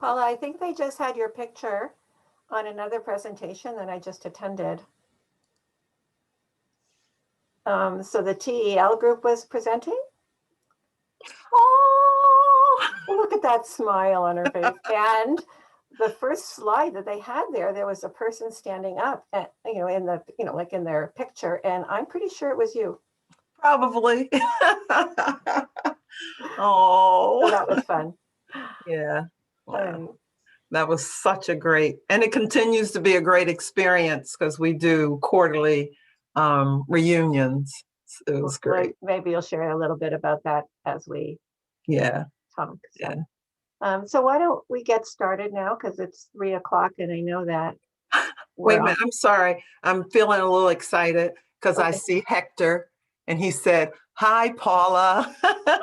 Paula, I think they just had your picture on another presentation that I just attended. So the TEL group was presenting. Oh, Look at that smile on her face. And the first slide that they had there was a person standing up, at, in the, like in their picture. And I'm pretty sure it was you. probably. So Oh, that was fun. yeah. All right. That was such a great, and it continues to be a great experience because we do quarterly reunions. It was great. Maybe you'll share a little bit about that as we Yeah. talk. So. Yeah. So why don't we get started now? Because it's 3 o'clock and I know that. Wait a minute. I'm sorry. I'm feeling a little excited because I Okay. see Hector and he said, "Hi, Paula."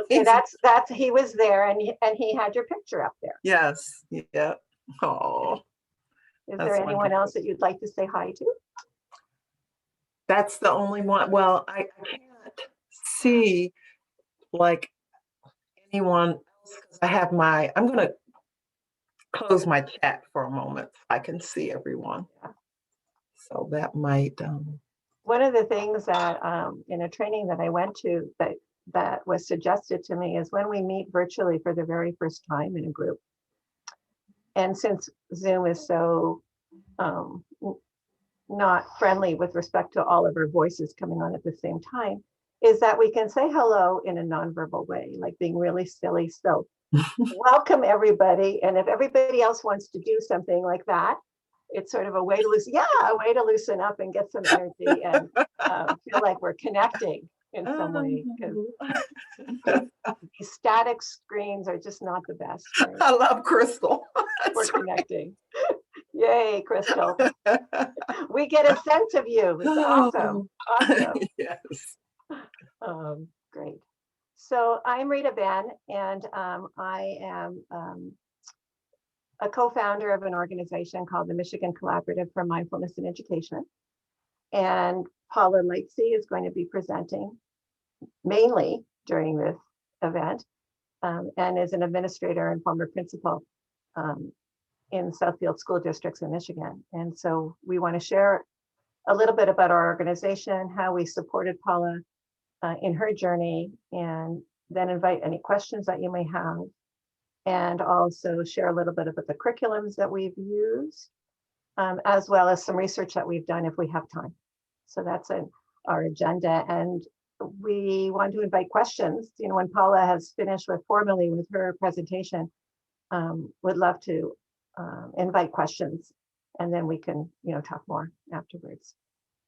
Okay, that's he was there and he had your picture up there. Yes. Yeah. Oh. Is there anyone else that you'd like to say hi to? That's the only one. Well, I can't see like anyone else because I'm going to close my chat for a moment so I can see everyone. Yeah. So that might. One of the things that in a training that I went to that was suggested to me is when we meet virtually for the very first time in a group, and since Zoom is so not friendly with respect to all of our voices coming on at the same time, is that we can say hello in a nonverbal way, like being really silly. So welcome everybody. And if everybody else wants to do something like that, it's sort of a way to loosen up and get some energy and feel like we're connecting in some way. Because these static screens are just not the best. Right? I love Crystal. We're connecting. Yay, Crystal. We get a sense of you. It's awesome. Awesome. Yes. Great. So I'm Rita Benn, and I am a co-founder of an organization called the Michigan Collaborative for Mindfulness in Education. And Paula Lightsey is going to be presenting mainly during this event and is an administrator and former principal in Southfield school districts in Michigan. And so we want to share a little bit about our organization, how we supported Paula in her journey, and then invite any questions that you may have, and also share a little bit about the curriculums that we've used, as well as some research that we've done if we have time. So that's our agenda. And we want to invite questions. When Paula has finished formally with her presentation, would love to invite questions, and then we can talk more afterwards.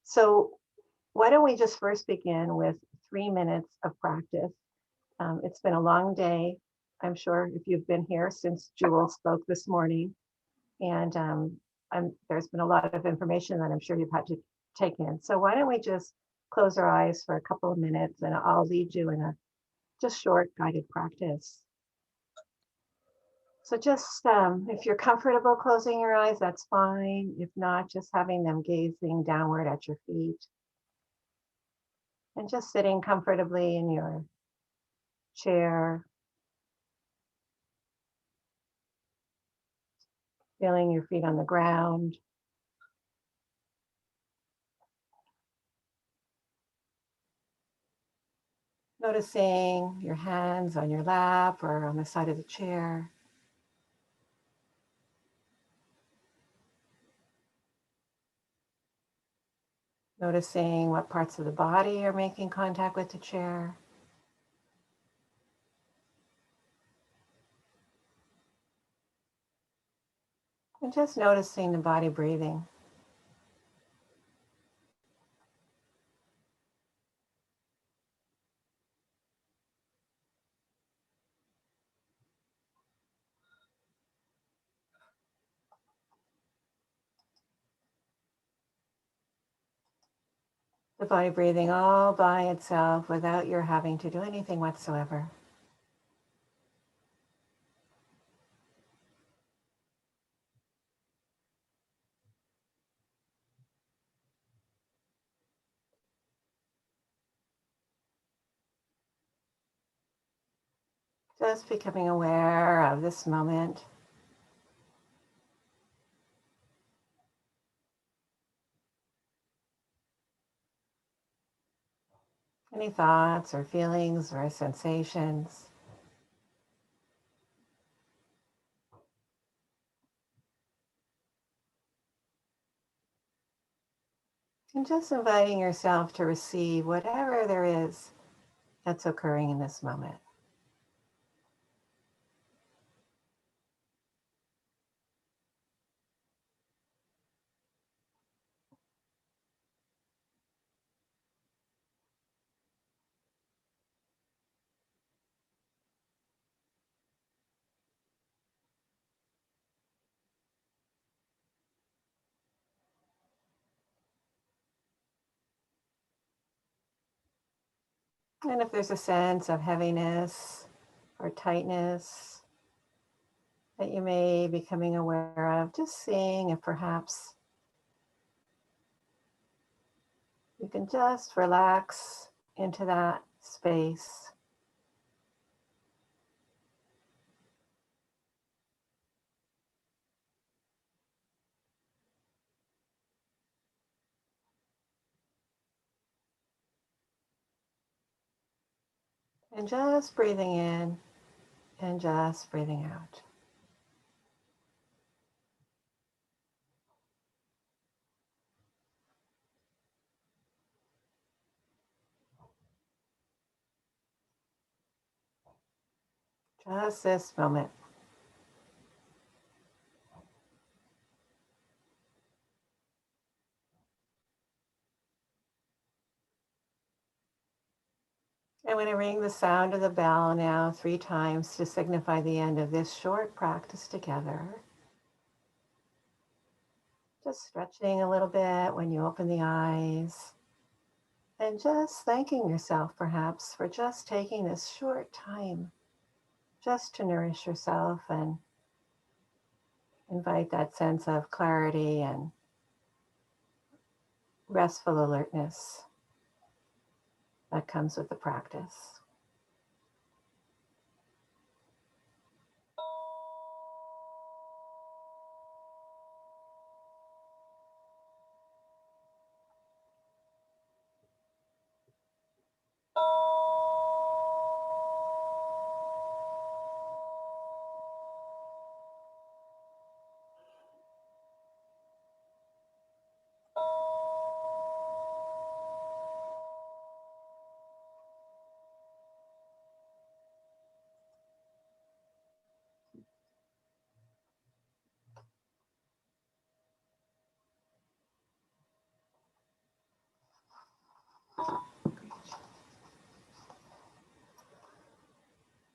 So why don't we just first begin with 3 minutes of practice. It's been a long day, I'm sure, if you've been here since Jewel spoke this morning. And there's been a lot of information that I'm sure you've had to take in. So why don't we just close our eyes for a couple of minutes, and I'll lead you in a just short guided practice. So just if you're comfortable closing your eyes, that's fine. If not, just having them gazing downward at your feet. And just sitting comfortably in your chair, feeling your feet on the ground. Noticing your hands on your lap or on the side of the chair. Noticing what parts of the body are making contact with the chair. And just noticing the body breathing. The body breathing all by itself without your having to do anything whatsoever. Just becoming aware of this moment. Any thoughts or feelings or sensations? And just inviting yourself to receive whatever there is that's occurring in this moment. And if there's a sense of heaviness or tightness that you may be becoming aware of, just seeing if perhaps you can just relax into that space. And just breathing in and just breathing out. Just this moment. I'm going to ring the sound of the bell now 3 times to signify the end of this short practice together. Just stretching a little bit when you open the eyes. And just thanking yourself perhaps for just taking this short time just to nourish yourself and invite that sense of clarity and restful alertness that comes with the practice.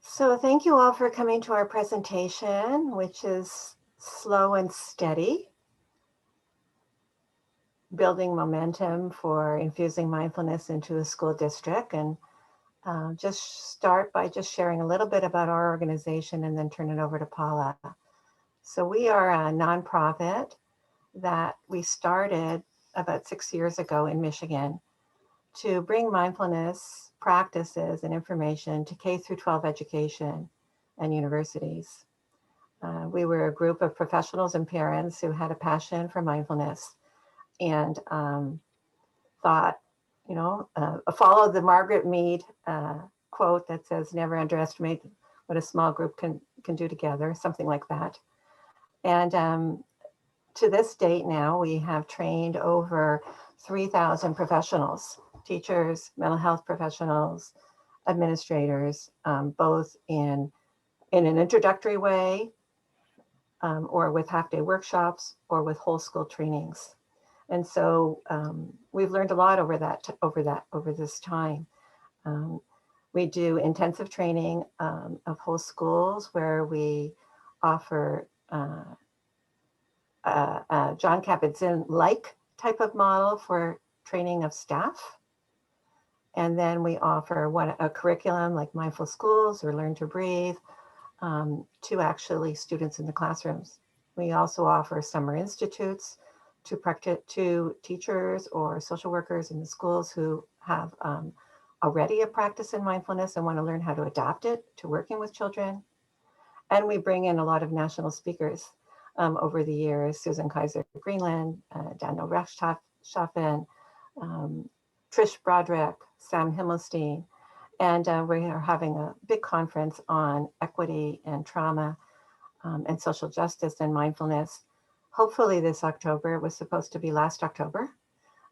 So thank you all for coming to our presentation, which is Slow and Steady, Building Momentum for Infusing Mindfulness into a School District. And just start by just sharing a little bit about our organization and then turn it over to Paula. So we are a nonprofit that we started about 6 years ago in Michigan to bring mindfulness practices and information to K through 12 education and universities. We were a group of professionals and parents who had a passion for mindfulness and thought, follow the Margaret Mead quote that says, never underestimate what a small group can do together, something like that. And to this date now, we have trained over 3,000 professionals, teachers, mental health professionals, administrators, both in an introductory way, or with half-day workshops, or with whole school trainings. And so we've learned a lot over this time. We do intensive training of whole schools where we offer John Kabat-Zinn-like type of model for training of staff. And then we offer a curriculum like Mindful Schools or Learn to Breathe to actually students in the classrooms. We also offer summer institutes to teachers or social workers in the schools who have already a practice in mindfulness and want to learn how to adapt it to working with children. And we bring in a lot of national speakers over the years, Susan Kaiser Greenland, Daniel Rechtschaffen, Trish Broderick, Sam Himmelstein, and we are having a big conference on equity and trauma and social justice and mindfulness. Hopefully this October. It was supposed to be last October,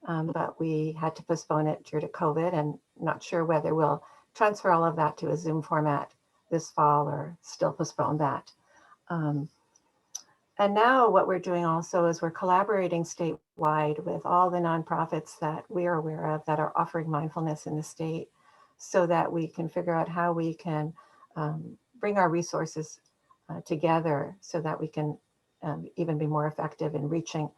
but we had to postpone it due to COVID, and not sure whether we'll transfer all of that to a Zoom format this fall or still postpone that. And now what we're doing also is we're collaborating statewide with all the nonprofits that we are aware of that are offering mindfulness in the state, so that we can figure out how we can bring our resources together so that we can even be more effective in reaching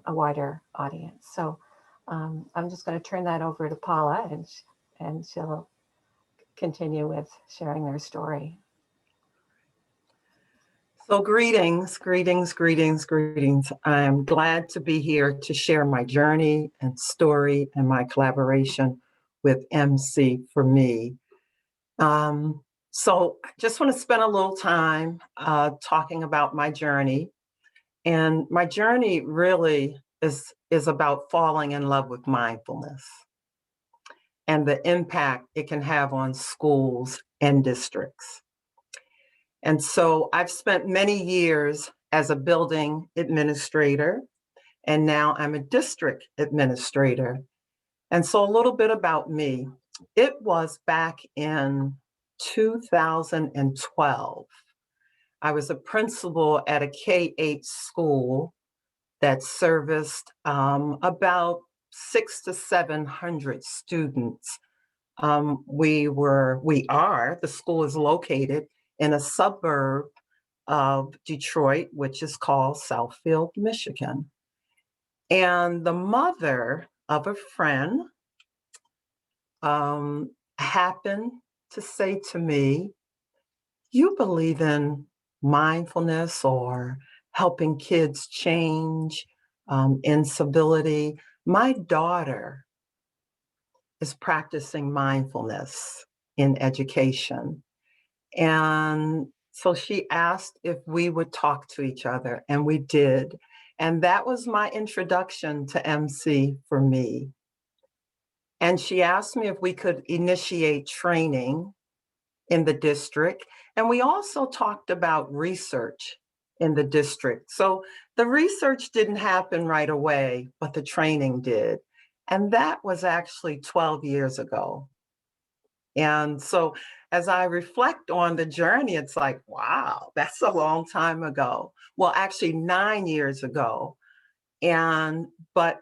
a wider audience. So I'm just going to turn that over to Paula, and she'll continue with sharing their story. So greetings, greetings, greetings, greetings. I'm glad to be here to share my journey and story and my collaboration with MC for me. So I just want to spend a little time talking about my journey. And my journey really is about falling in love with mindfulness and the impact it can have on schools and districts. And so I've spent many years as a building administrator, and now I'm a district administrator. And so a little bit about me. It was back in 2012. I was a principal at a K-8 school that serviced about 600 to 700 students. The school is located in a suburb of Detroit, which is called Southfield, Michigan. And the mother of a friend happened to say to me, "You believe in mindfulness or helping kids change, incivility? My daughter is practicing mindfulness in education." And so she asked if we would talk to each other, and we did. And that was my introduction to MC for me. And she asked me if we could initiate training in the district. And we also talked about research in the district. So the research didn't happen right away, but the training did. And that was actually 12 years ago. And so as I reflect on the journey, it's like, wow, that's a long time ago. Well, actually 9 years ago. But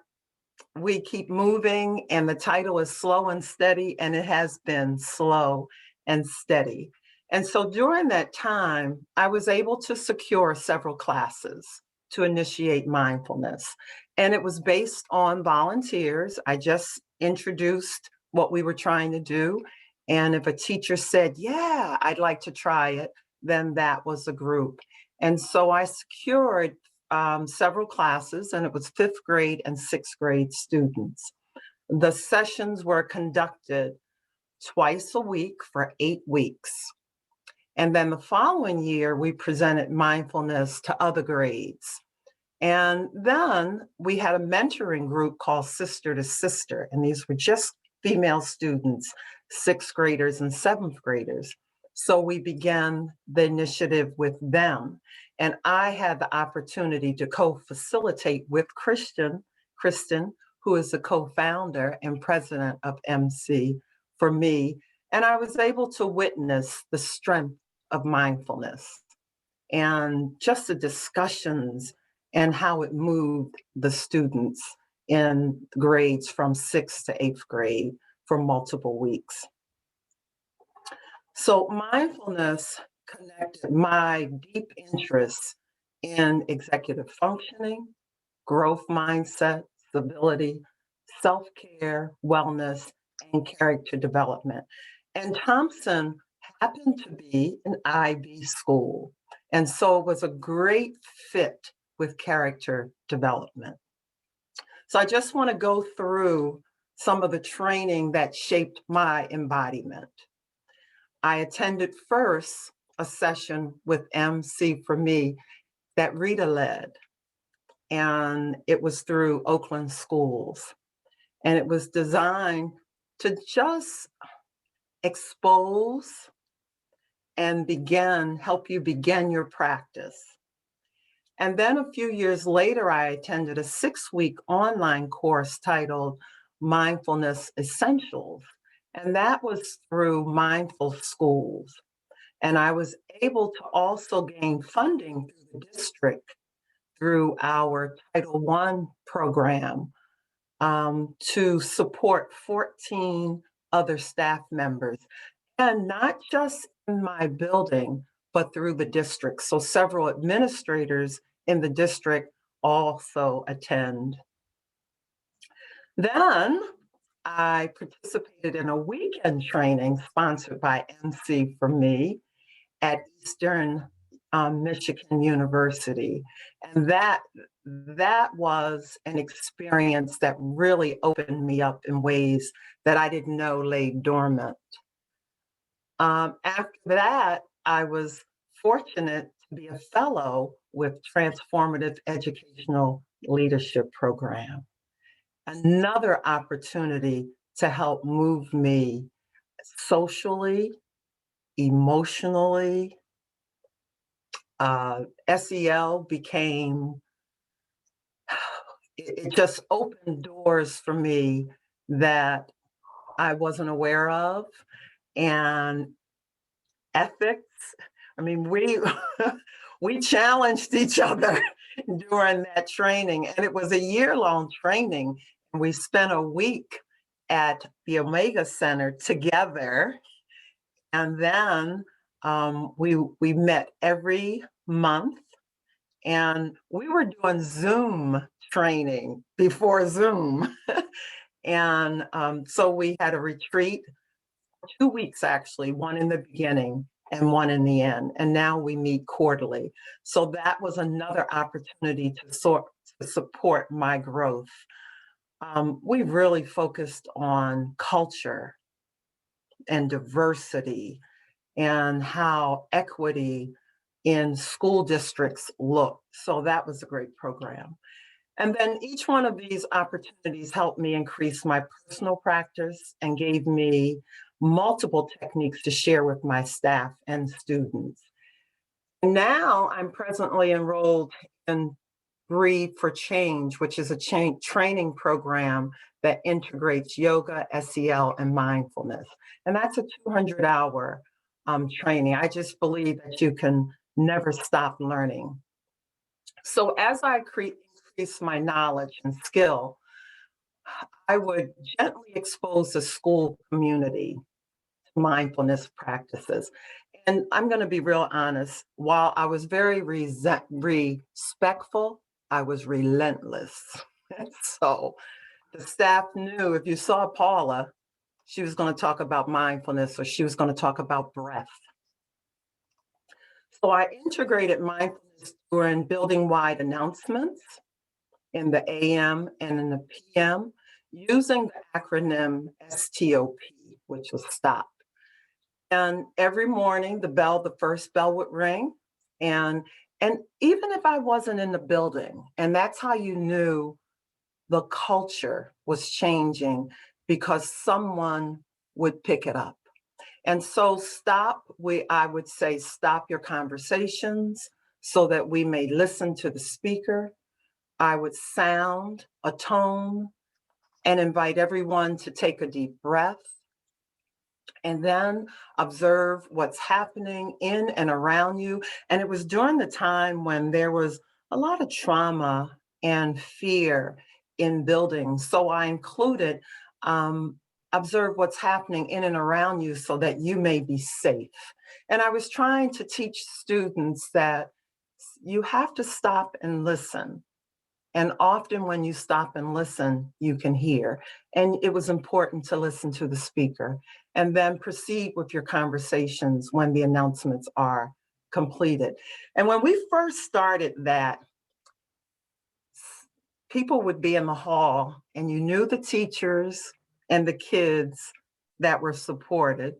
we keep moving, and the title is Slow and Steady, and it has been slow and steady. And so during that time, I was able to secure several classes to initiate mindfulness. And it was based on volunteers. I just introduced what we were trying to do. And if a teacher said, "Yeah, I'd like to try it," then that was a group. And so I secured several classes, and it was 5th grade and 6th grade students. The sessions were conducted twice a week for 8 weeks. And then the following year, we presented mindfulness to other grades. And then we had a mentoring group called Sister to Sister, and these were just female students, 6th graders and 7th graders. So we began the initiative with them. And I had the opportunity to co-facilitate with Kristin, who is the co-founder and president of MC for me. And I was able to witness the strength of mindfulness and just the discussions and how it moved the students in grades from 6th to 8th grade for multiple weeks. So mindfulness connected my deep interests in executive functioning, growth mindset, stability, self-care, wellness, and character development. And Thompson happened to be an IB school, and so it was a great fit with character development. So I just want to go through some of the training that shaped my embodiment. I attended first a session with MC for me that Rita led, and it was through Oakland schools. And it was designed to just expose and help you begin your practice. And then a few years later, I attended a 6-week online course titled Mindfulness Essentials. And that was through Mindful Schools. And I was able to also gain funding through the district through our Title I program to support 14 other staff members. And not just in my building, but through the district. So several administrators in the district also attend. Then I participated in a weekend training sponsored by MC for me at Eastern Michigan University. And that was an experience that really opened me up in ways that I didn't know lay dormant. After that, I was fortunate to be a fellow with Transformative Educational Leadership Program. Another opportunity to help move me socially, emotionally. SEL became, it just opened doors for me that I wasn't aware of. And ethics, I mean, we challenged each other during that training, and it was a year-long training. And we spent a week at the Omega Center together, and then we met every month, and we were doing Zoom training before Zoom. And so we had a retreat, 2 weeks actually, one in the beginning and one in the end. And now we meet quarterly. So that was another opportunity to support my growth. We really focused on culture and diversity and how equity in school districts look. So that was a great program. And then each one of these opportunities helped me increase my personal practice and gave me multiple techniques to share with my staff and students. Now I'm presently enrolled in Breathe for Change, which is a training program that integrates yoga, SEL, and mindfulness. And that's a 200-hour training. I just believe that you can never stop learning. So as I increase my knowledge and skill, I would gently expose the school community to mindfulness practices. And I'm going to be real honest, while I was very respectful, I was relentless. So the staff knew if you saw Paula, she was going to talk about mindfulness or she was going to talk about breath. So I integrated mindfulness during building-wide announcements in the AM and in the PM using the acronym STOP, which was STOP. And every morning the first bell would ring. And even if I wasn't in the building, and that's how you knew the culture was changing, because someone would pick it up. And so I would say, stop your conversations so that we may listen to the speaker. I would sound a tone and invite everyone to take a deep breath and then observe what's happening in and around you. And it was during the time when there was a lot of trauma and fear in buildings. So I included observe what's happening in and around you so that you may be safe. And I was trying to teach students that you have to stop and listen. And often when you stop and listen, you can hear. And it was important to listen to the speaker and then proceed with your conversations when the announcements are completed. And when we first started that, people would be in the hall and you knew the teachers and the kids that were supportive.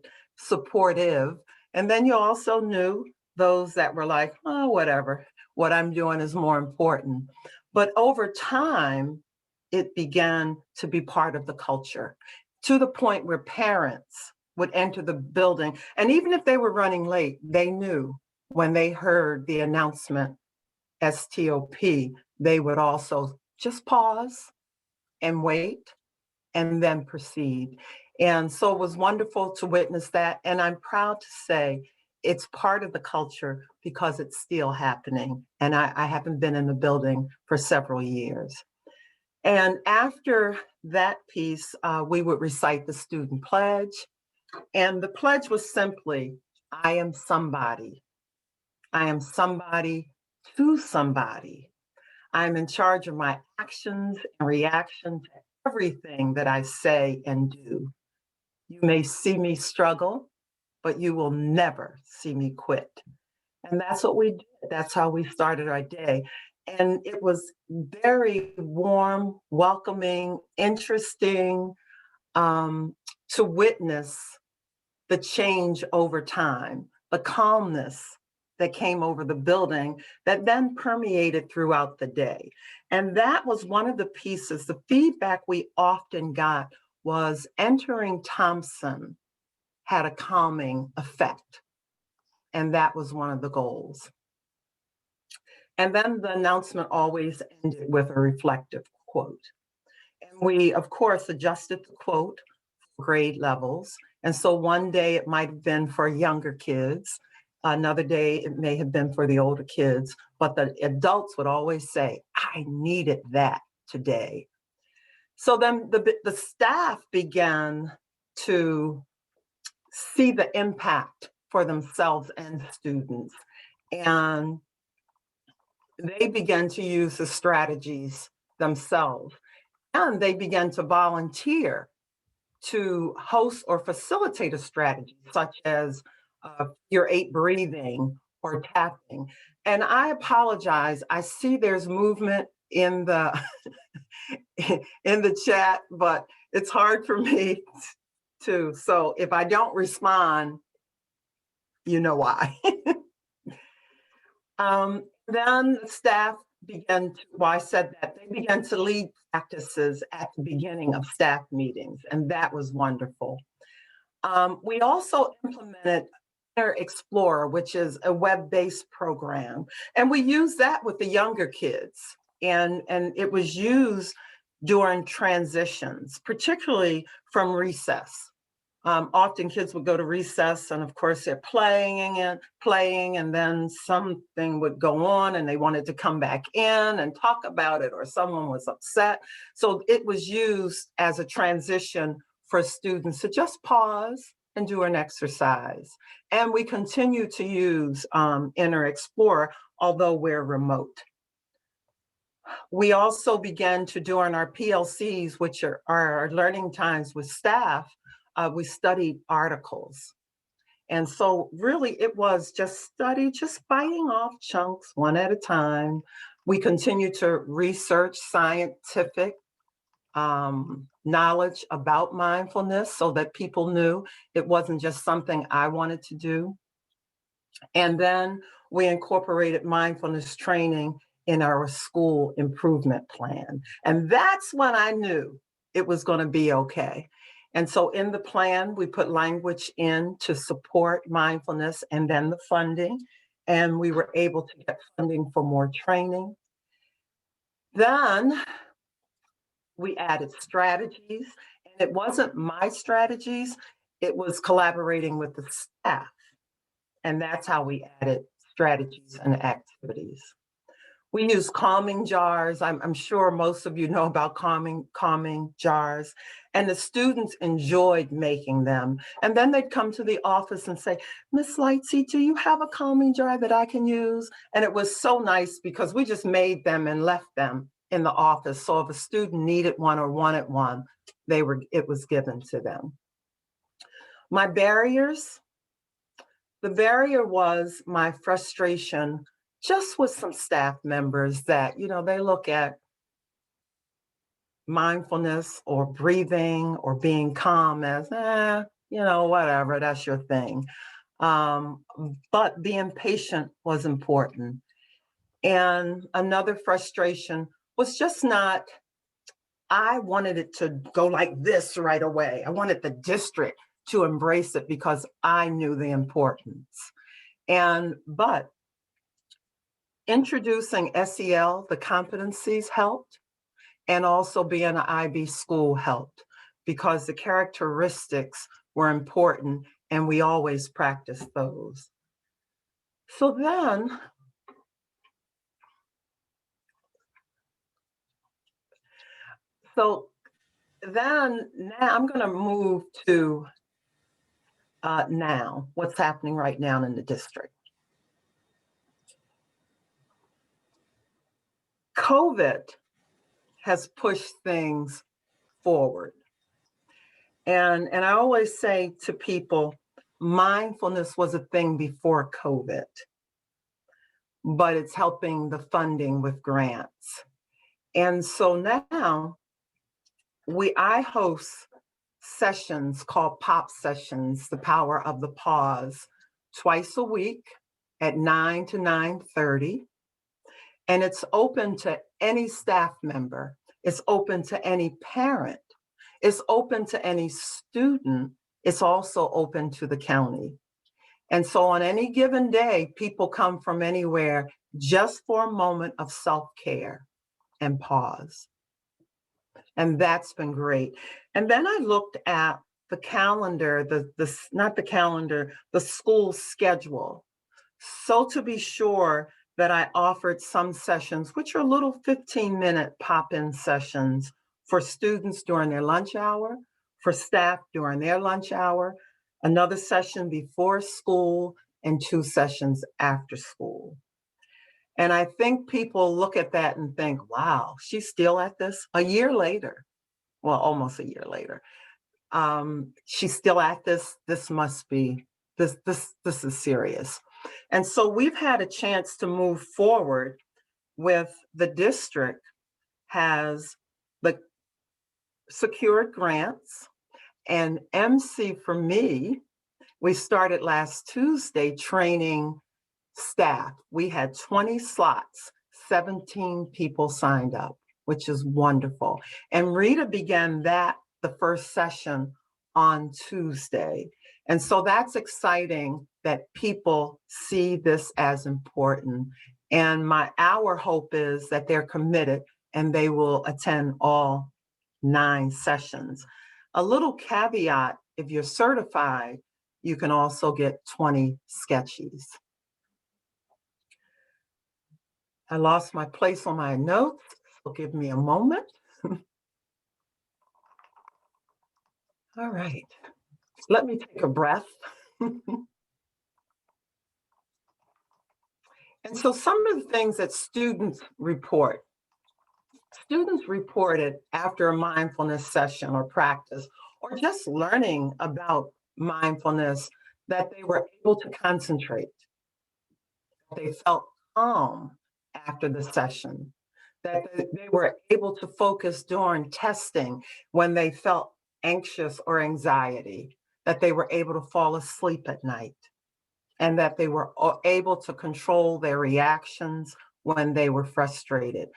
And then you also knew those that were like, oh, whatever, what I'm doing is more important. But over time, it began to be part of the culture, to the point where parents would enter the building. And even if they were running late, they knew when they heard the announcement, STOP, they would also just pause and wait and then proceed. And so it was wonderful to witness that. And I'm proud to say it's part of the culture because it's still happening. And I haven't been in the building for several years. And after that piece, we would recite the student pledge. And the pledge was simply, I am somebody. I am somebody to somebody. I'm in charge of my actions and reaction to everything that I say and do. You may see me struggle, but you will never see me quit. And that's what we did. That's how we started our day. And it was very warm, welcoming, interesting to witness the change over time, the calmness that came over the building that then permeated throughout the day. And that was one of the pieces, the feedback we often got was entering Thompson had a calming effect. And that was one of the goals. And then the announcement always ended with a reflective quote. And we, of course, adjusted the quote for grade levels. And so one day it might have been for younger kids. Another day it may have been for the older kids. But the adults would always say, I needed that today. So then the staff began to see the impact for themselves and students. And they began to use the strategies themselves. And they began to volunteer to host or facilitate a strategy, such as your 8 breathing or tapping. And I apologize. I see there's movement in the in the chat, but it's hard for me to. So if I don't respond, you know why. Then the staff began to, well, I said that they began to lead practices at the beginning of staff meetings, and that was wonderful. We also implemented Inner Explorer, which is a web-based program, and we used that with the younger kids, and it was used during transitions, particularly from recess. Often kids would go to recess and of course they're playing and then something would go on and they wanted to come back in and talk about it or someone was upset. So it was used as a transition for students to just pause and do an exercise. And we continue to use Inner Explorer, although we're remote. We also began to, during our PLCs, which are our learning times with staff, we studied articles. And so really it was just study, just biting off chunks one at a time. We continued to research scientific knowledge about mindfulness so that people knew it wasn't just something I wanted to do. And then we incorporated mindfulness training in our school improvement plan. And that's when I knew it was going to be okay. And so in the plan, we put language in to support mindfulness and then the funding. And we were able to get funding for more training. Then we added strategies. And it wasn't my strategies, it was collaborating with the staff. And that's how we added strategies and activities. We use calming jars. I'm sure most of you know about calming jars. And the students enjoyed making them. And then they'd come to the office and say, Miss Lightsey, do you have a calming jar that I can use? And it was so nice because we just made them and left them in the office. So if a student needed one or wanted one, it was given to them. My barriers, the barrier was my frustration just with some staff members that, they look at mindfulness or breathing or being calm as, whatever, that's your thing. But being patient was important. And another frustration was just not I wanted it to go like this right away. I wanted the district to embrace it because I knew the importance. But introducing SEL, the competencies helped, and also being an IB school helped because the characteristics were important and we always practiced those. So then, now I'm going to move to now, what's happening right now in the district. COVID has pushed things forward. And I always say to people, mindfulness was a thing before COVID, but it's helping the funding with grants. And so now I host sessions called POP sessions, the power of the pause, twice a week at 9 to 9:30. And it's open to any staff member. It's open to any parent. It's open to any student. It's also open to the county. And so on any given day, people come from anywhere just for a moment of self-care and pause. And that's been great. And then I looked at the calendar, not the calendar, the school schedule. So to be sure that I offered some sessions, which are little 15-minute pop-in sessions for students during their lunch hour, for staff during their lunch hour, another session before school, and 2 sessions after school. And I think people look at that and think, wow, she's still at this a year later. Well, almost a year later. She's still at this. This must be, this is serious. And so we've had a chance to move forward with the district has the secured grants, and MC for me, we started last Tuesday training staff. We had 20 slots, 17 people signed up, which is wonderful. And Rita began the first session on Tuesday. And so that's exciting that people see this as important. And our hope is that they're committed and they will attend all 9 sessions. A little caveat, if you're certified, you can also get 20 sketchies. I lost my place on my notes, so give me a moment. All right, let me take a breath. And so some of the things that students reported after a mindfulness session or practice, or just learning about mindfulness, that they were able to concentrate. They felt calm after the session, that they were able to focus during testing when they felt anxious or anxiety, that they were able to fall asleep at night, and that they were able to control their reactions when they were frustrated.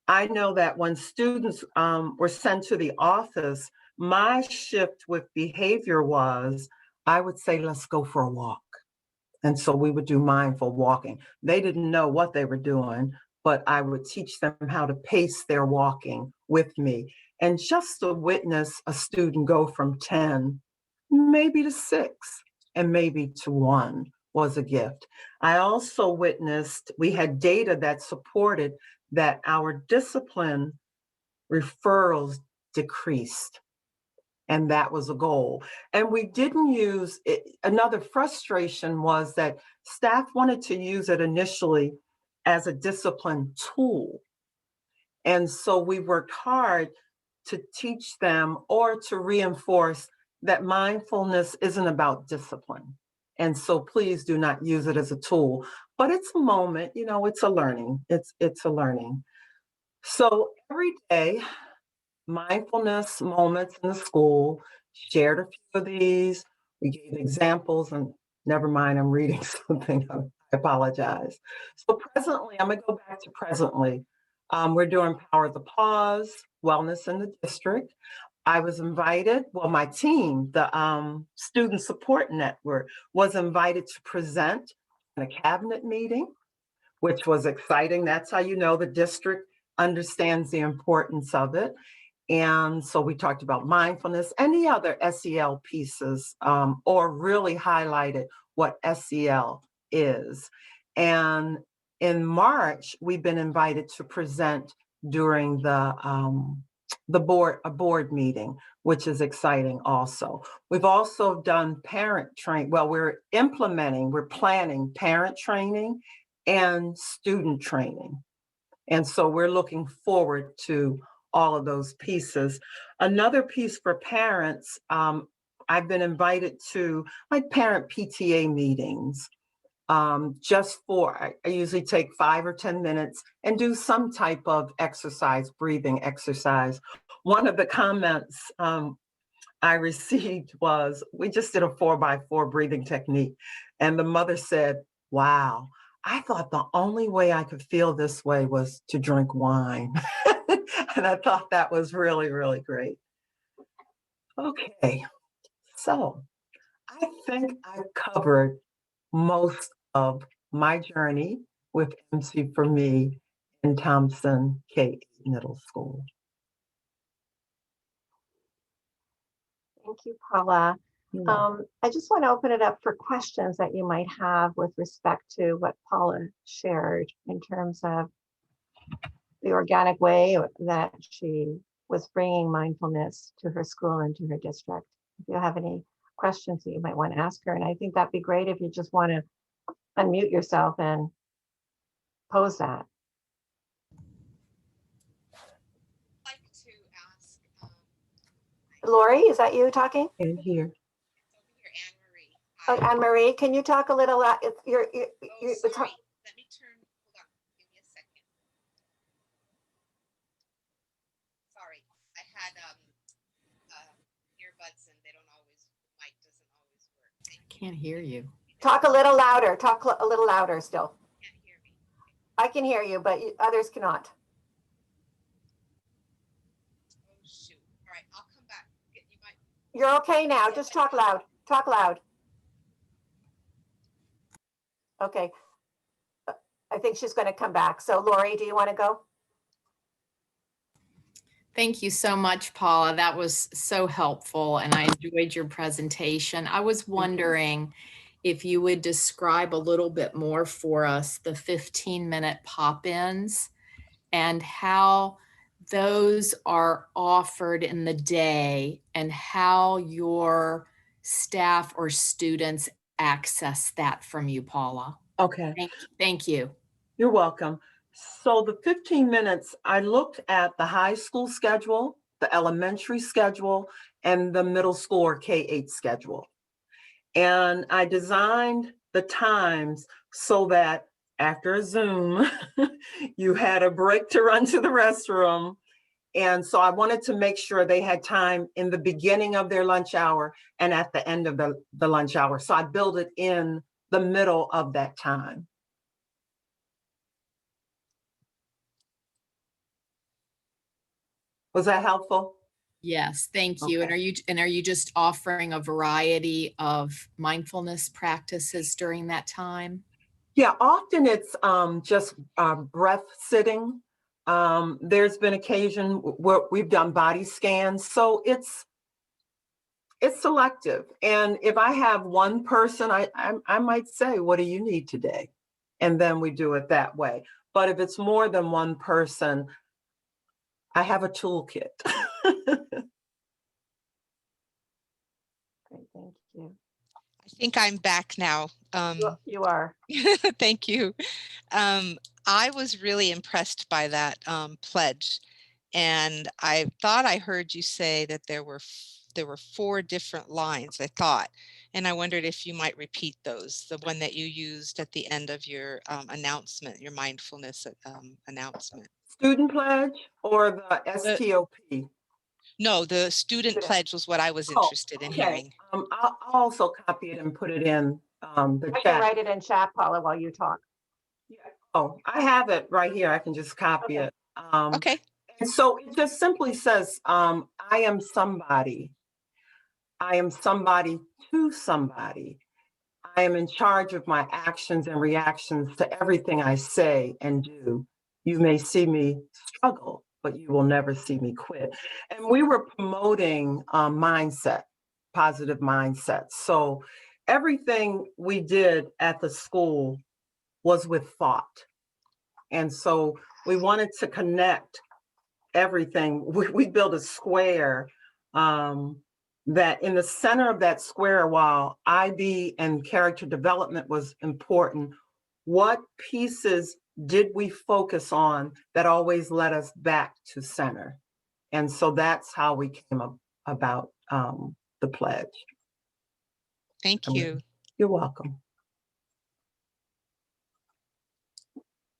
I know that when students were sent to the office, my shift with behavior was, I would say, let's go for a walk. And so we would do mindful walking. They didn't know what they were doing, but I would teach them how to pace their walking with me. And just to witness a student go from 10, maybe to 6, and maybe to 1 was a gift. I also witnessed, we had data that supported that our discipline referrals decreased. And that was a goal. And we didn't use it. Another frustration was that staff wanted to use it initially as a discipline tool. And so we worked hard to teach them or to reinforce that mindfulness isn't about discipline. And so please do not use it as a tool, but it's a moment, it's a learning. It's a learning. So every day, mindfulness moments in the school, shared a few of these. We gave examples, and never mind, I'm reading something. I apologize. So presently, I'm going to go back to presently. We're doing Power the Pause, Wellness in the District. I was invited, well, my team, the Student Support Network, was invited to present in a cabinet meeting, which was exciting. That's how you know the district understands the importance of it. And so we talked about mindfulness and the other SEL pieces, or really highlighted what SEL is. And in March, we've been invited to present during the board meeting, which is exciting also. We've also done parent training. Well, we're planning parent training and student training. And so we're looking forward to all of those pieces. Another piece for parents, I've been invited to like parent PTA meetings. I usually take 5 or 10 minutes and do some type of exercise, breathing exercise. One of the comments I received was, we just did a 4x4 breathing technique. And the mother said, wow, I thought the only way I could feel this way was to drink wine. And I thought that was really, really great. Okay, so I think I've covered most of my journey with MC for Me in Thompson K Middle School. Thank you, Paula. I just want to open it up for questions that you might have with respect to what Paula shared in terms of the organic way that she was bringing mindfulness to her school and to her district. If you have any questions that you might want to ask her, and I think that'd be great if you just want to unmute yourself and pose that. I'd like to ask Lori, is that you talking? In here. Anne-Marie. Anne-Marie, can you talk a little? Sorry. Let me turn. Hold on. Give me a second. Sorry, I had earbuds and they don't always. Mic doesn't always work. Can't hear you. Talk a little louder. Talk a little louder still. Can't hear me. I can hear you, but others cannot. Oh shoot! All right, I'll come back. You might. You're okay now. Just talk loud. Talk loud. Okay. I think she's going to come back. So Lori, do you want to go? Thank you so much, Paula. That was so helpful, and I enjoyed your presentation. I was wondering if you would describe a little bit more for us the 15-minute pop-ins and how those are offered in the day and how your staff or students access that from you, Paula. Okay. Thank you. You're welcome. So the 15 minutes, I looked at the high school schedule, the elementary schedule, and the middle school or K-8 schedule. And I designed the times so that after a Zoom, you had a break to run to the restroom. And so I wanted to make sure they had time in the beginning of their lunch hour and at the end of the lunch hour. So I built it in the middle of that time. Was that helpful? Yes, thank you. Okay. And are you just offering a variety of mindfulness practices during that time? Yeah, often it's just breath sitting. There's been occasion where we've done body scans, so it's selective. And if I have one person, I might say, what do you need today? And then we do it that way. But if it's more than one person, I have a toolkit. Great, thank you. I think I'm back now. You are. Thank you. I was really impressed by that pledge, and I thought I heard you say that there were 4 different lines. I thought, and I wondered if you might repeat those. The one that you used at the end of your announcement, your mindfulness announcement. Student pledge or the STOP? No, the student pledge was what I was interested in hearing. I'll also copy it and put it in the I chat. can write it in chat, Paula, while you talk. Yeah. Oh, I have it right here. I can just copy it. Okay. And so it just simply says, I am somebody. I am somebody to somebody. I am in charge of my actions and reactions to everything I say and do. You may see me struggle, but you will never see me quit. And we were promoting mindset, positive mindset. So everything we did at the school was with thought. And so we wanted to connect everything. We built a square that in the center of that square, while IB and character development was important, what pieces did we focus on that always led us back to center? And so that's how we came up about the pledge. Thank you. You're welcome.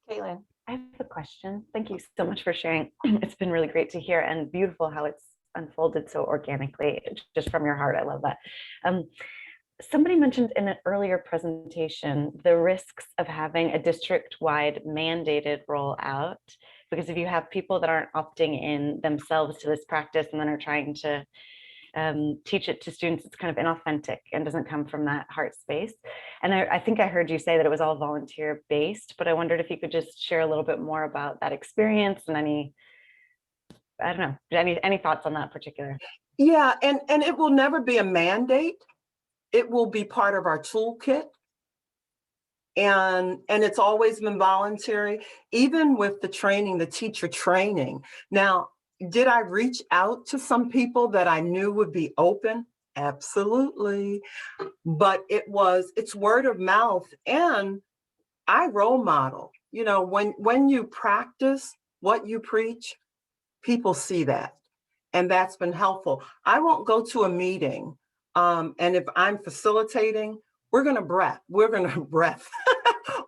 Caitlin. I have a question. Thank you so much for sharing. It's been really great to hear and beautiful how it's unfolded so organically, just from your heart. I love that. Somebody mentioned in an earlier presentation the risks of having a district-wide mandated rollout, because if you have people that aren't opting in themselves to this practice and then are trying to teach it to students, it's kind of inauthentic and doesn't come from that heart space. And I think I heard you say that it was all volunteer based, but I wondered if you could just share a little bit more about that experience and any thoughts on that particular. Yeah, and it will never be a mandate. It will be part of our toolkit. And it's always been voluntary, even with the training, the teacher training. Now, did I reach out to some people that I knew would be open? Absolutely. But it's word of mouth, and I role model. You know, when you practice what you preach, people see that. And that's been helpful. I won't go to a meeting. And if I'm facilitating, we're going to breath. We're going to breath.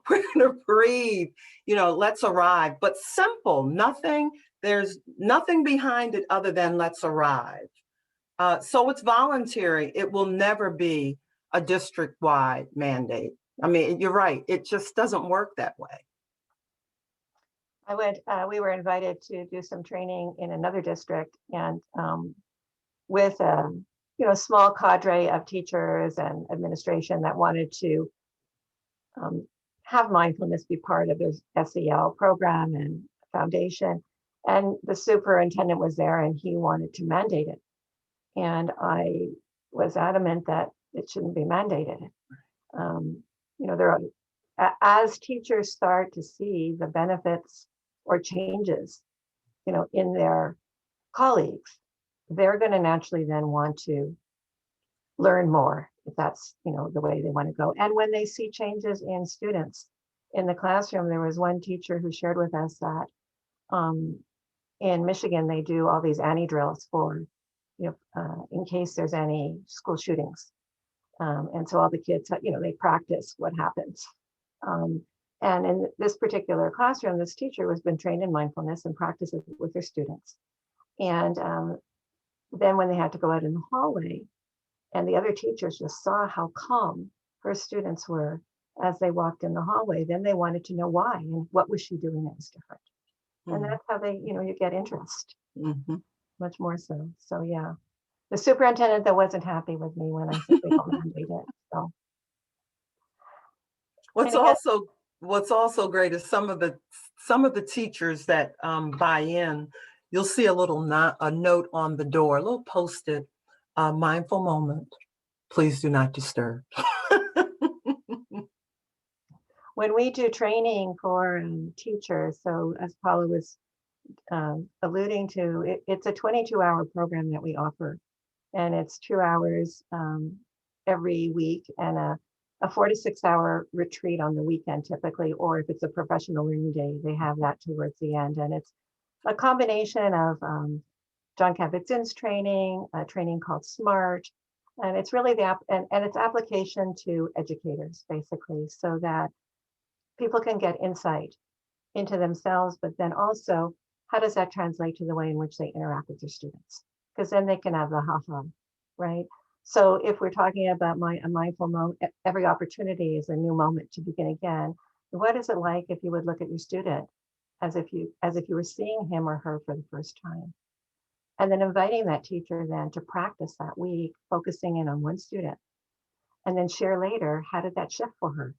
We're going to breathe. You know, let's arrive. But simple, nothing. There's nothing behind it other than let's arrive. So it's voluntary. It will never be a district-wide mandate. I mean, you're right. It just doesn't work that way. We were invited to do some training in another district, and with a small cadre of teachers and administration that wanted to have mindfulness be part of their SEL program and foundation. And the superintendent was there and he wanted to mandate it. And I was adamant that it shouldn't be mandated. As teachers start to see the benefits or changes, in their colleagues, they're going to naturally then want to learn more, if that's, the way they want to go. And when they see changes in students in the classroom, there was one teacher who shared with us that in Michigan, they do all these anti-drills for, in case there's any school shootings. And so all the kids, they practice what happens. And in this particular classroom, this teacher has been trained in mindfulness and practices it with their students. And then when they had to go out in the hallway, and the other teachers just saw how calm her students were as they walked in the hallway, then they wanted to know why and what was she doing that was different. And that's how they, you get interest, much more so. So yeah, the superintendent that wasn't happy with me when I said we don't mandate it. So what's also great is some of the teachers that buy in. You'll see a note on the door, a little post-it, mindful moment. Please do not disturb. When we do training for teachers, so as Paula was alluding to, it's a 22-hour program that we offer, and it's 2 hours every week and a 4 to 6 hour retreat on the weekend typically, or if it's a professional learning day, they have that towards the end. And it's a combination of John Kabat-Zinn's training, a training called SMART, and it's really and it's application to educators basically, so that people can get insight into themselves, but then also how does that translate to the way in which they interact with their students? Because then they can have the ha-ha, right? So if we're talking about a mindful moment, every opportunity is a new moment to begin again. What is it like if you would look at your student as if you were seeing him or her for the first time. And then inviting that teacher then to practice that week, focusing in on one student, and then share later, how did that shift for her?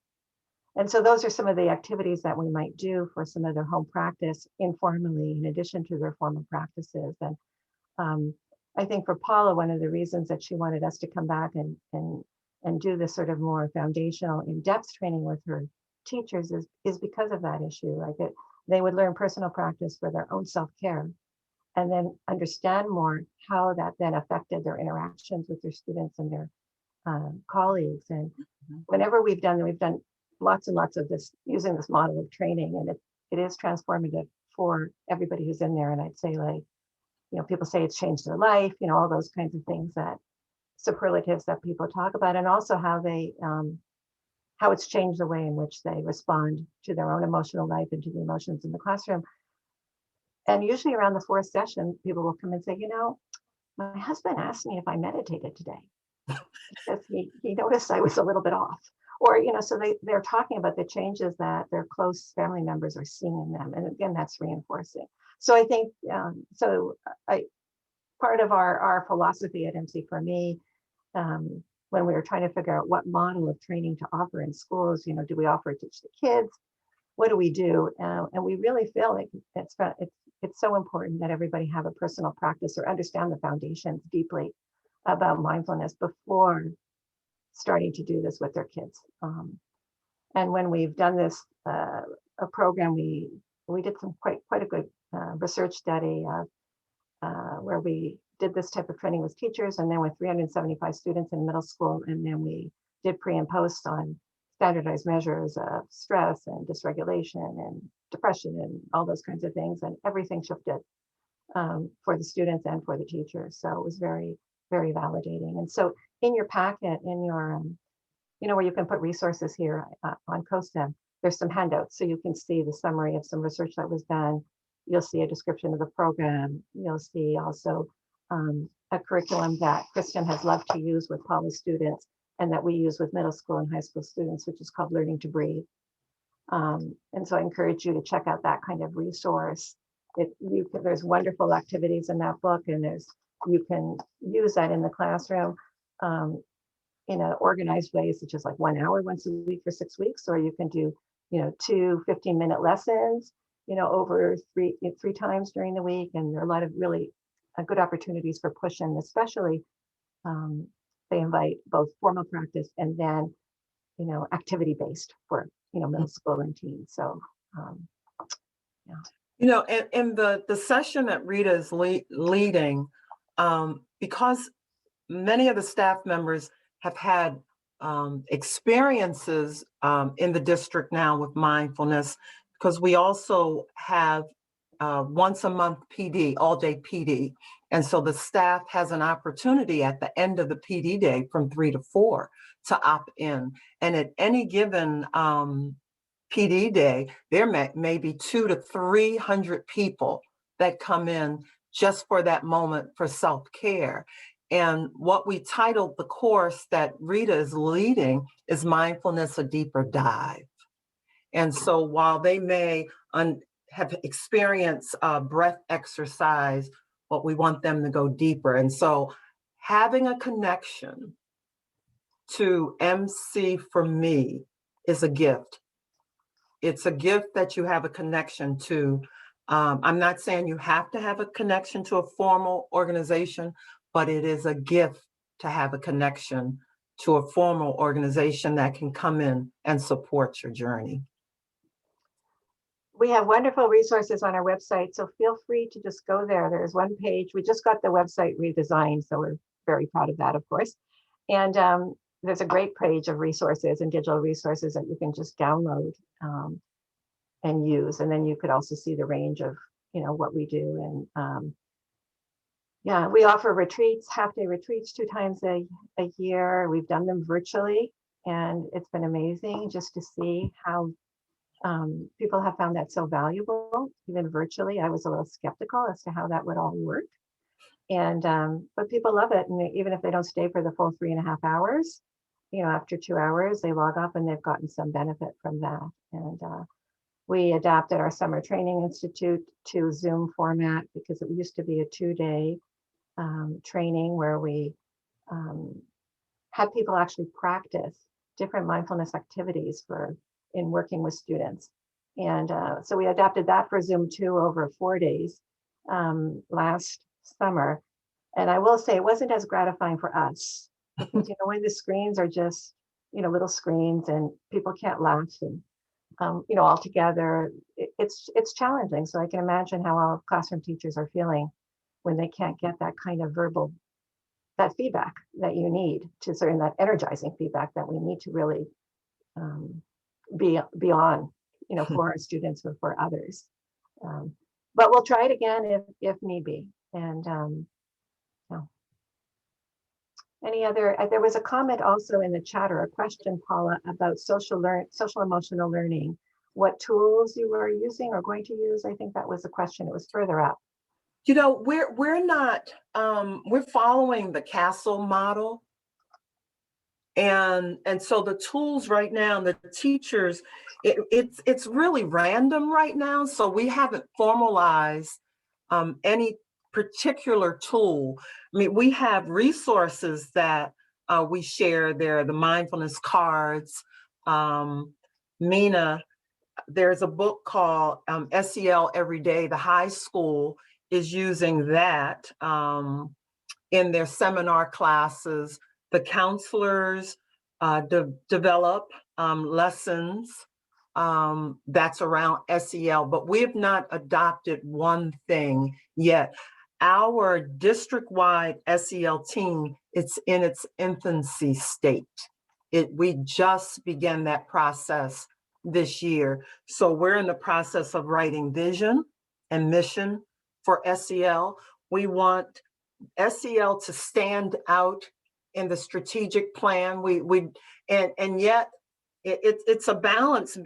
And so those are some of the activities that we might do for some of their home practice informally, in addition to their formal practices. And I think for Paula, one of the reasons that she wanted us to come back and do this sort of more foundational in-depth training with her teachers is because of that issue. Like they would learn personal practice for their own self-care, and then understand more how that then affected their interactions with their students and their colleagues. And whenever we've done lots and lots of this using this model of training, and it is transformative for everybody who's in there. And I'd say, like, people say it's changed their life, all those kinds of things, that superlatives that people talk about, and also how they how it's changed the way in which they respond to their own emotional life and to the emotions in the classroom. And usually around the fourth session, people will come and say, my husband asked me if I meditated today, because he noticed I was a little bit off. Or, so they're talking about the changes that their close family members are seeing in them. And again, that's reinforcing. So I think, part of our philosophy at MC for me, when we were trying to figure out what model of training to offer in schools, do we offer it to the kids? What do we do? And we really feel like it's so important that everybody have a personal practice or understand the foundations deeply about mindfulness before starting to do this with their kids. And when we've done this a program, we did some quite a good research study where we did this type of training with teachers, and then with 375 students in middle school, and then we did pre and post on standardized measures of stress and dysregulation and depression and all those kinds of things, and everything shifted for the students and for the teachers. So it was very, very validating. And so in your packet, in your, where you can put resources here on COSTEM, there's some handouts, so you can see the summary of some research that was done. You'll see a description of the program. You'll see also a curriculum that Kristin has loved to use with Paula's students, and that we use with middle school and high school students, which is called Learning to Breathe. And so I encourage you to check out that kind of resource. There's wonderful activities in that book, and you can use that in the classroom in an organized way, such as like 1 hour once a week for 6 weeks, or you can do 2 15-minute lessons over three times during the week. And there are a lot of really good opportunities for push-in, especially they invite both formal practice and then activity-based for middle school and teens. So yeah. In the session that Rita is leading, because many of the staff members have had experiences in the district now with mindfulness, because we also have once a month PD, all day PD. And so the staff has an opportunity at the end of the PD day from 3 to 4 to opt in. And at any given PD day, there may be 200 to 300 people that come in just for that moment for self-care. And what we titled the course that Rita is leading is Mindfulness, a Deeper Dive. And so while they may have experienced breath exercise, but we want them to go deeper. And so having a connection to MC for me is a gift. It's a gift that you have a connection to. I'm not saying you have to have a connection to a formal organization, but it is a gift to have a connection to a formal organization that can come in and support your journey. We have wonderful resources on our website, so feel free to just go there. There's one page. We just got the website redesigned, so we're very proud of that, of course. And there's a great page of resources and digital resources that you can just download and use. And then you could also see the range of what we do. And yeah, we offer retreats, half-day retreats 2 times a year. We've done them virtually, and it's been amazing just to see how people have found that so valuable, even virtually. I was a little skeptical as to how that would all work. And but people love it. And even if they don't stay for the full 3.5 hours, after 2 hours, they log off and they've gotten some benefit from that. And We adapted our Summer Training Institute to Zoom format because it used to be a 2-day training where we had people actually practice different mindfulness activities in working with students. And so we adapted that for Zoom too over 4 days last summer. And I will say it wasn't as gratifying for us because, when the screens are just, little screens and people can't laugh and, all together, it's challenging. So I can imagine how all classroom teachers are feeling when they can't get that kind of verbal, that feedback that you need to sort of that energizing feedback that we need to really be on, for our students or for others. But we'll try it again if need be. And any other, there was a comment also in the chat or a question, Paula, about social emotional learning, what tools you were using or going to use. I think that was the question. It was further up. We're not, we're following the Castle model. And so the tools right now, the teachers, it's really random right now. So we haven't formalized any particular tool. I mean, we have resources that we share there, the mindfulness cards. Mina, there's a book called SEL Every Day. The high school is using that in their seminar classes. The counselors develop lessons that's around SEL, but we have not adopted one thing yet. Our district-wide SEL team, it's in its infancy state. We just began that process this year. So we're in the process of writing vision and mission for SEL. We want SEL to stand out in the strategic plan. And yet it's a balance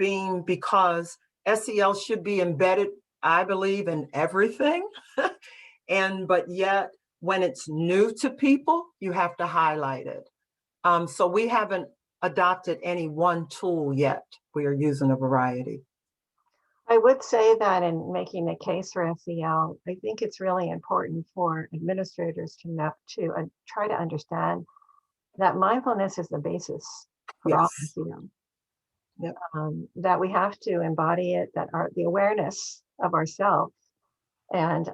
because SEL should be embedded, I believe, in everything. But yet when it's new to people, you have to highlight it. So we haven't adopted any one tool yet. We are using a variety. I would say that in making the case for SEL, I think it's really important for administrators to try to understand that mindfulness is the basis for all SEL. Yep. That we have to embody it, that the awareness of ourselves and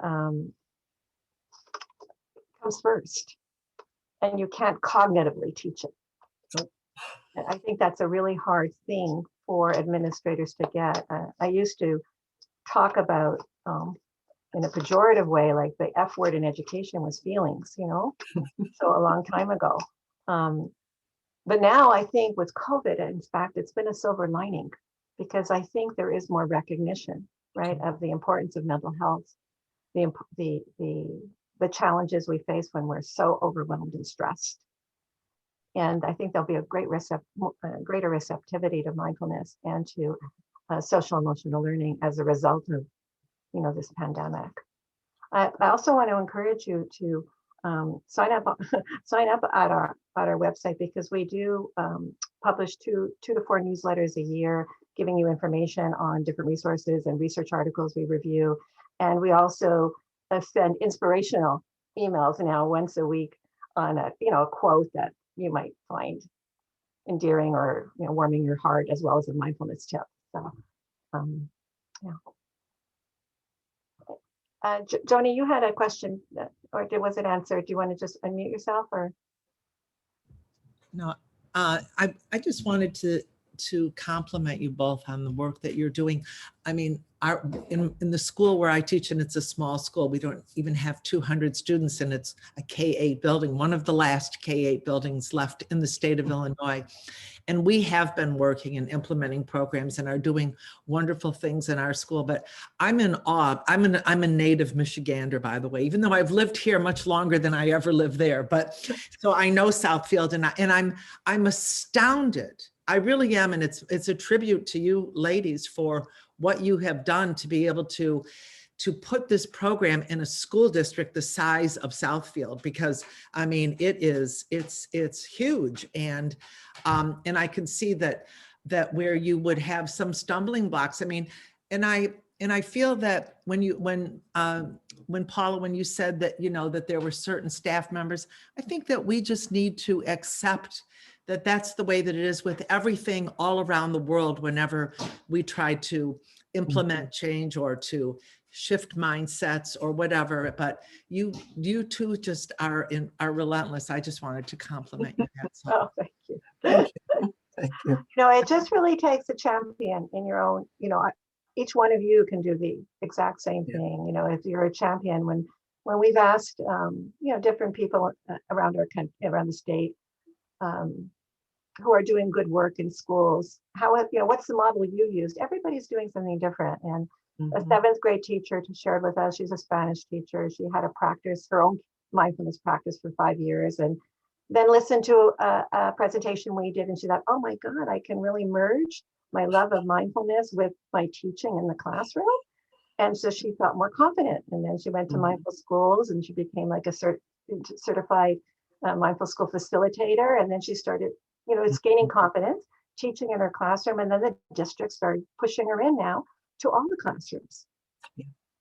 comes first. And you can't cognitively teach it. And I think that's a really hard thing for administrators to get. I used to talk about in a pejorative way, like the F word in education was feelings, so a long time ago. But now I think with COVID, in fact, it's been a silver lining because I think there is more recognition, right, of the importance of mental health, the challenges we face when we're so overwhelmed and stressed. And I think there'll be a greater receptivity to mindfulness and to social emotional learning as a result of, this pandemic. I also want to encourage you to sign up at our website because we do publish two to four newsletters a year, giving you information on different resources and research articles we review. And we also send inspirational emails now once a week on a quote that you might find endearing or warming your heart, as well as a mindfulness tip. So yeah. Joni, you had a question, or was it answered? Do you want to just unmute yourself, or? No, I just wanted to compliment you both on the work that you're doing. I mean, in the school where I teach, and it's a small school, we don't even have 200 students, and it's a K-8 building, one of the last K-8 buildings left in the state of Illinois. And we have been working and implementing programs and are doing wonderful things in our school. But I'm in awe. I'm a native Michigander, by the way, even though I've lived here much longer than I ever lived there. But so I know Southfield, and I'm astounded. I really am, and it's a tribute to you ladies for what you have done to be able to put this program in a school district the size of Southfield, because I mean it's huge, and I can see that where you would have some stumbling blocks. I mean, and I feel that when Paula, when you said that, that there were certain staff members, I think that we just need to accept that that's the way that it is with everything all around the world whenever we try to implement change or to shift mindsets or whatever. But you two just are relentless. I just wanted to compliment you. Oh, thank you. Thank you. Thank you. It just really takes a champion in your own, each one of you can do the exact same thing, if you're a champion. When we've asked, different people around our country, around the state, who are doing good work in schools, what's the model you used? Everybody's doing something different. And a 7th grade teacher shared with us, she's a Spanish teacher. She had her own mindfulness practice for 5 years, and then listened to a presentation we did, and she thought, oh my God, I can really merge my love of mindfulness with my teaching in the classroom. And so she felt more confident. And then she went to mindful schools, and she became like a certified mindful school facilitator. And then she started, it's gaining confidence, teaching in her classroom. And then the district started pushing her in now to all the classrooms.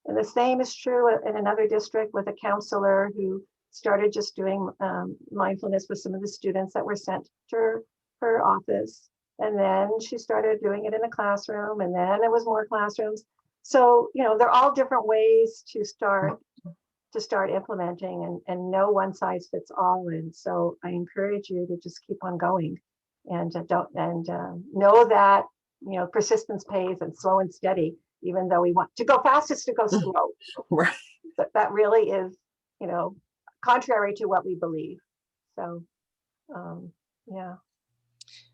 And the same is true in another district with a counselor who started just doing mindfulness with some of the students that were sent to her office. And then she started doing it in a classroom, and then it was more classrooms. So, they're all different ways to start implementing, and no one size fits all. And so I encourage you to just keep on going, and know that, persistence pays, and slow and steady, even though we want to go fastest to go slow. Right. That really is, contrary to what we believe. So, yeah.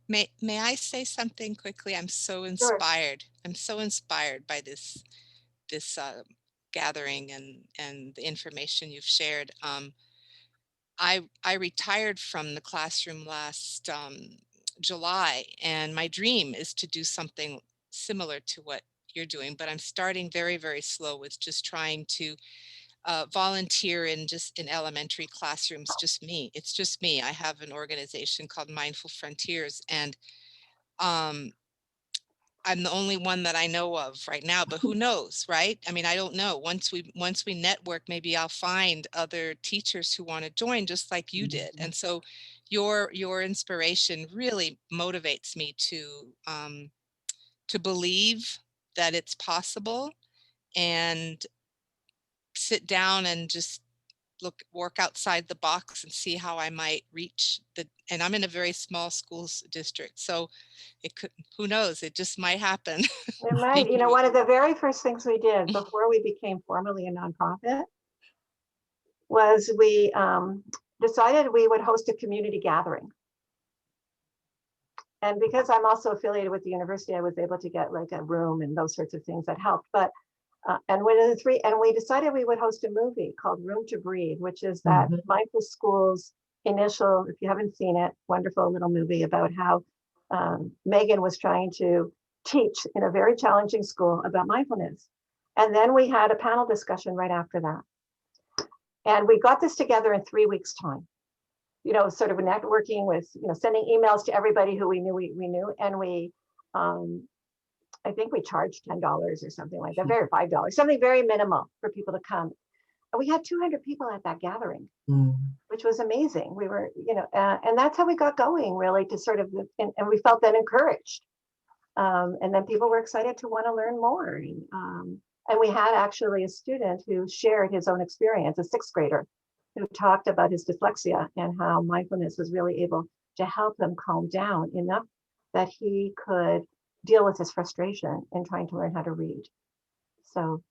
May I say something quickly? I'm so inspired. Sure. I'm so inspired by this gathering and the information you've shared. I retired from the classroom last July, and my dream is to do something similar to what you're doing, but I'm starting very, very slow with just trying to volunteer in elementary classrooms. It's just me. I have an organization called Mindful Frontiers, and I'm the only one that I know of right now, but who knows, right? I mean, I don't know. Once we network, maybe I'll find other teachers who want to join just like you did. And so your inspiration really motivates me to believe that it's possible, and sit down and just work outside the box and see how I might reach and I'm in a very small schools district, so it could, who knows, it just might happen. It might. One of the very first things we did before we became formally a nonprofit was we decided we would host a community gathering. And because I'm also affiliated with the university, I was able to get like a room and those sorts of things that helped. But and we decided we would host a movie called Room to Breathe, which is that Mindful School's initial, if you haven't seen it, wonderful little movie about how Megan was trying to teach in a very challenging school about mindfulness. And then we had a panel discussion right after that. And we got this together in 3 weeks' time. Sort of networking with, sending emails to everybody who we knew. And we, I think we charged $10 or something like that, very $5, something very minimal for people to come. And we had 200 people at that gathering, which was amazing. We were, and that's how we got going, really, to sort of, and we felt then encouraged. And then people were excited to want to learn more. And we had actually a student who shared his own experience, a 6th grader, who talked about his dyslexia and how mindfulness was really able to help him calm down enough that he could deal with his frustration in trying to learn how to read. So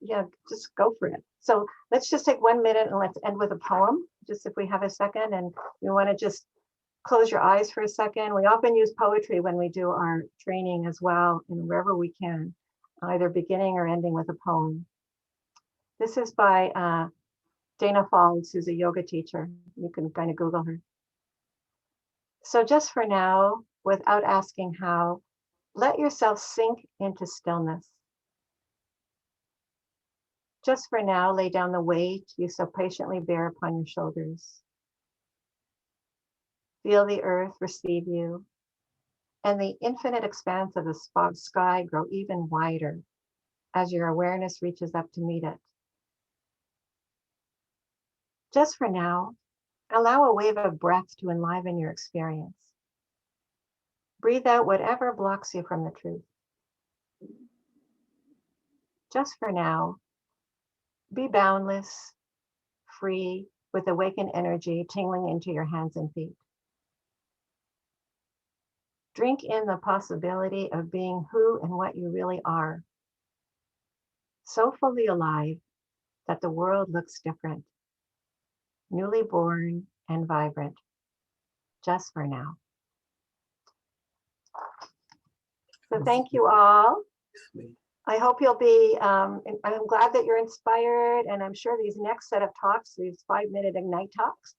yeah, just go for it. So let's just take 1 minute and let's end with a poem, just if we have a second, and you want to just close your eyes for a second. We often use poetry when we do our training as well, and wherever we can, either beginning or ending with a poem. This is by Dana Falls, who's a yoga teacher. You can kind of Google her. So just for now, without asking how, let yourself sink into stillness. Just for now, lay down the weight you so patiently bear upon your shoulders. Feel the earth receive you. and the infinite expanse of the sky grow even wider as your awareness reaches up to meet it. Just for now, allow a wave of breath to enliven your experience. Breathe out whatever blocks you from the truth. Just for now, be boundless, free, with awakened energy tingling into your hands and feet. Drink in the possibility of being who and what you really are. So fully alive that the world looks different, newly born and vibrant, just for now. So thank you all. I hope you'll be, I'm glad that you're inspired, and I'm sure these next set of talks, these 5-minute Ignite talks,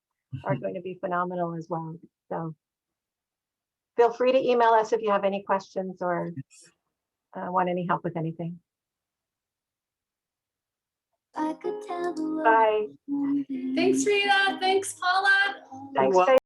are going to be phenomenal as well. So feel free to email us if you have any questions or want any help with anything. Bye. Thanks, Rita. Thanks, Paula. Thanks, Well,